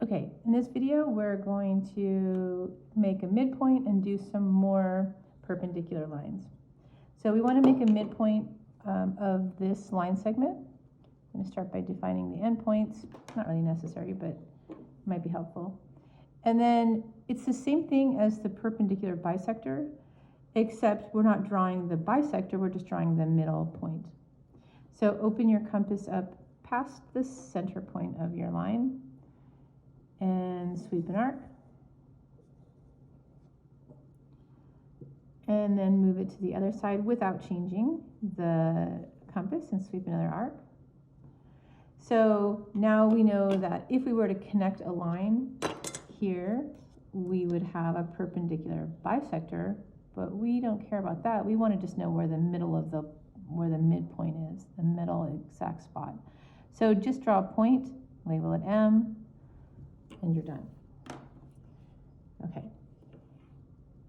Okay, in this video, we're going to make a midpoint and do some more perpendicular lines. So we want to make a midpoint of this line segment. I'm going to start by defining the endpoints. Not really necessary, but might be helpful. And then it's the same thing as the perpendicular bisector, except we're not drawing the bisector, we're just drawing the middle point. So open your compass up past the center point of your line and sweep an arc. And then move it to the other side without changing the compass and sweep another arc. So now we know that if we were to connect a line here, we would have a perpendicular bisector, but we don't care about that. We want to just know where the middle of where the midpoint is, the middle exact spot. So just draw a point, label it M, and you're done. Okay.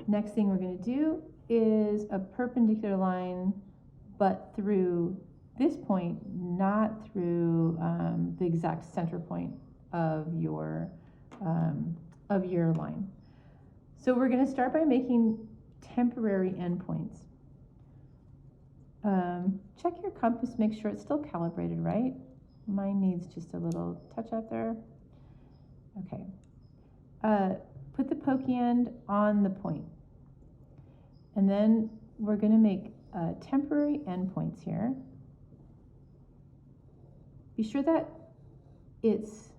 Next thing we're going to do is a perpendicular line, but through this point, not through the exact center point of your line. So we're going to start by making temporary endpoints. Check your compass, make sure it's still calibrated right. Mine needs just a little touch up there. Okay. Put the pokey end on the point. And then we're going to make temporary endpoints here. Be sure that it's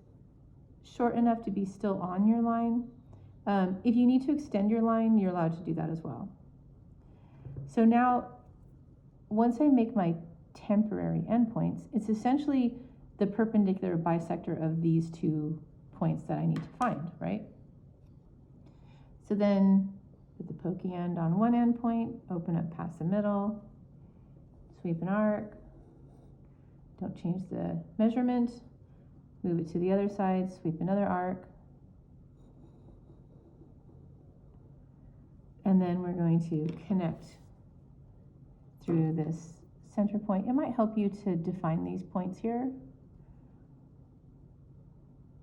short enough to be still on your line. If you need to extend your line, you're allowed to do that as well. So now, once I make my temporary endpoints, it's essentially the perpendicular bisector of these two points that I need to find, right? So then put the pokey end on one endpoint, open up past the middle, sweep an arc, don't change the measurement, move it to the other side, sweep another arc, and then we're going to connect through this center point. It might help you to define these points here.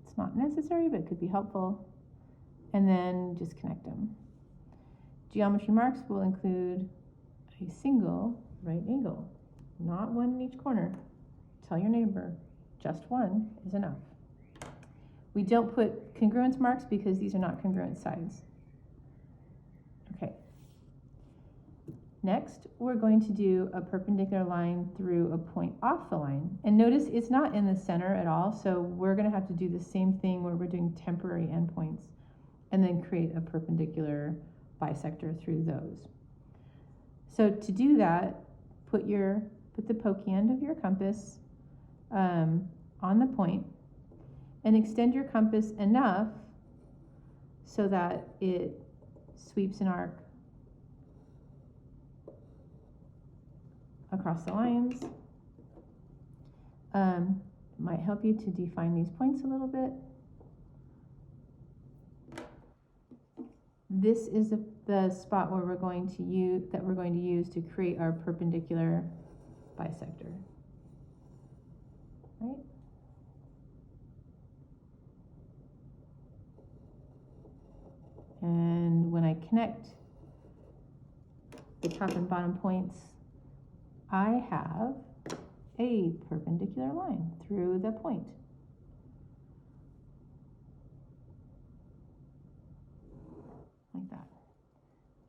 It's not necessary, but it could be helpful. And then just connect them. Geometry marks will include a single right angle, not one in each corner. Tell your neighbor, just one is enough. We don't put congruence marks because these are not congruent sides. Okay. Next, we're going to do a perpendicular line through a point off the line. And notice it's not in the center at all, so we're going to have to do the same thing where we're doing temporary endpoints and then create a perpendicular bisector through those. So to do that, put the pokey end of your compass on the point and extend your compass enough so that it sweeps an arc across the lines. Might help you to define these points a little bit. This is the spot where we're going to use to create our perpendicular bisector. Right? And when I connect the top and bottom points, I have a perpendicular line through the point. Like that.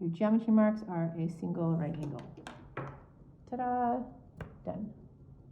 Your geometry marks are a single right angle.